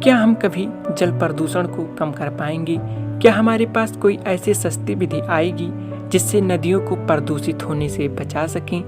क्या हम कभी जल प्रदूषण को कम कर पाएंगे? क्या हमारे पास कोई ऐसी सस्ती विधि आएगी जिससे नदियों को प्रदूषित होने से बचा सकें?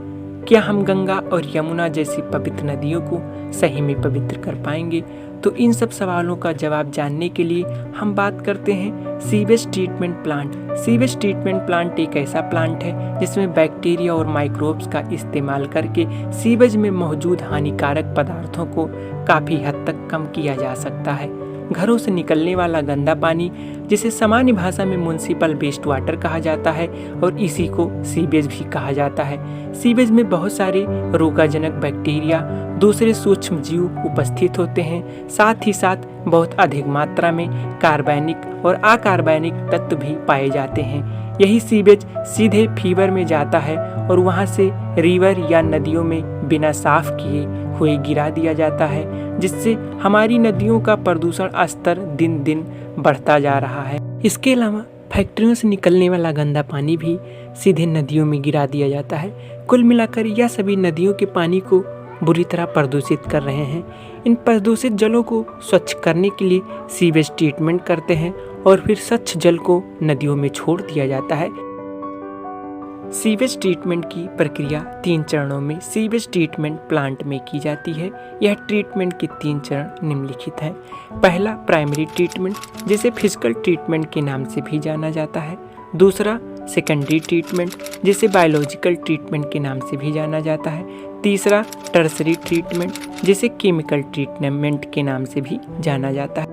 क्या हम गंगा और यमुना जैसी पवित्र नदियों को सही में पवित्र कर पाएंगे? तो इन सब सवालों का जवाब जानने के लिए हम बात करते हैं sewage treatment plant. Sewage treatment plant एक ऐसा प्लांट है जिसमें बैक्टीरिया और माइक्रोब्स का इस्तेमाल करके सीवेज में मौजूद हानिकारक पदार्थों को काफ़ी हद तक कम किया जा सकता है। घरों से निकलने वाला गंदा पानी, जिसे सामान्य भाषा में म्युनिसिपल वेस्ट वाटर कहा जाता है और इसी को सीवेज भी कहा जाता है। सीवेज में बहुत सारे रोगजनक बैक्टीरिया, दूसरे सूक्ष्म जीव उपस्थित होते हैं। साथ ही साथ बहुत अधिक मात्रा में कार्बनिक और अकार्बनिक तत्व भी पाए जाते हैं। यही सीवेज सीधे फीवर में जाता है और वहां से रिवर या नदियों में बिना साफ किए हुए गिरा दिया जाता है, जिससे हमारी नदियों का प्रदूषण स्तर दिन दिन बढ़ता जा रहा है। इसके अलावा फैक्ट्रियों से निकलने वाला गंदा पानी भी सीधे नदियों में गिरा दिया जाता है। कुल मिलाकर यह सभी नदियों के पानी को बुरी तरह प्रदूषित कर रहे हैं। इन प्रदूषित जलों को स्वच्छ करने के लिए सीवेज ट्रीटमेंट करते हैं और फिर स्वच्छ जल को नदियों में छोड़ दिया जाता है। सीवेज ट्रीटमेंट की प्रक्रिया 3 चरणों में सीवेज ट्रीटमेंट प्लांट में की जाती है। यह ट्रीटमेंट के 3 चरण निम्नलिखित हैं। पहला प्राइमरी ट्रीटमेंट, जिसे फिजिकल ट्रीटमेंट के नाम से भी जाना जाता है। दूसरा सेकेंडरी ट्रीटमेंट, जिसे बायोलॉजिकल ट्रीटमेंट के नाम से भी जाना जाता है। तीसरा टर्सरी ट्रीटमेंट, जिसे केमिकल ट्रीटमेंट के नाम से भी जाना जाता है।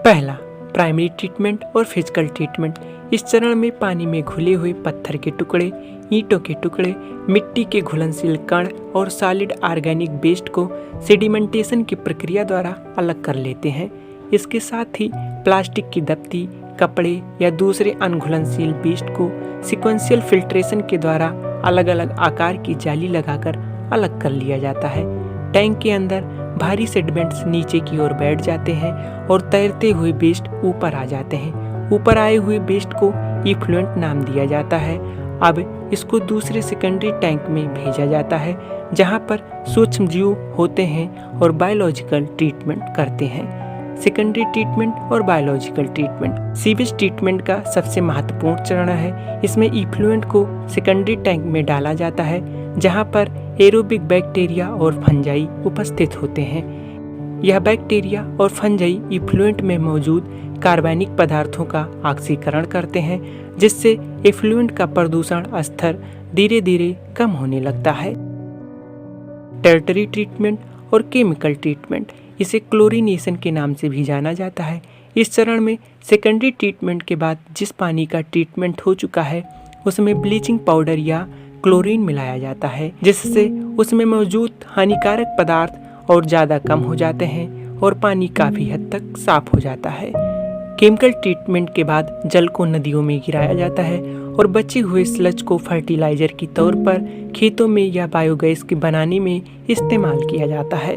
पहला प्राइमरी ट्रीटमेंट और फिजिकल ट्रीटमेंट। इस चरण में पानी में घुले हुए पत्थर के टुकड़े, ईंटों के टुकड़े, मिट्टी के घुलनशील कण और सॉलिड ऑर्गेनिक वेस्ट को सेडिमेंटेशन की प्रक्रिया द्वारा अलग कर लेते हैं। इसके साथ ही प्लास्टिक की दफ्ती, कपड़े या दूसरे अनघुलनशील वेस्ट को सीक्वेंशियल फिल्ट्रेशन के द्वारा अलग अलग आकार की जाली लगाकर अलग कर लिया जाता है। टैंक के अंदर भारी सेडिमेंट्स नीचे की ओर बैठ जाते हैं और तैरते हुए वेस्ट ऊपर आ जाते हैं। ऊपर आए हुए वेस्ट को इफ्लुएंट नाम दिया जाता है। अब इसको दूसरे सेकेंडरी टैंक में भेजा जाता है, जहां पर सूक्ष्म जीव होते हैं और बायोलॉजिकल ट्रीटमेंट करते हैं। सेकेंडरी ट्रीटमेंट और बायोलॉजिकल ट्रीटमेंट सीवेज ट्रीटमेंट का सबसे महत्वपूर्ण चरण है। इसमें इफ्लुएंट को सेकेंडरी टैंक में डाला जाता है, जहां पर एरोबिक बैक्टीरिया और फंजाई उपस्थित होते हैं। यह बैक्टीरिया और फंजाई इफ्लुएंट में मौजूद कार्बनिक पदार्थों का ऑक्सीकरण करते हैं, जिससे इफ्लुएंट का प्रदूषण स्तर धीरे धीरे कम होने लगता है। टर्टरी ट्रीटमेंट और केमिकल ट्रीटमेंट, इसे क्लोरीनेशन के नाम से भी जाना जाता है। इस चरण में सेकेंडरी ट्रीटमेंट के बाद जिस पानी का ट्रीटमेंट हो चुका है उसमें ब्लीचिंग पाउडर या क्लोरीन मिलाया जाता है, जिससे उसमें मौजूद हानिकारक पदार्थ और ज़्यादा कम हो जाते हैं और पानी काफ़ी हद तक साफ हो जाता है। केमिकल ट्रीटमेंट के बाद जल को नदियों में गिराया जाता है और बचे हुए स्लज को फर्टिलाइजर के तौर पर खेतों में या बायोगैस के बनाने में इस्तेमाल किया जाता है।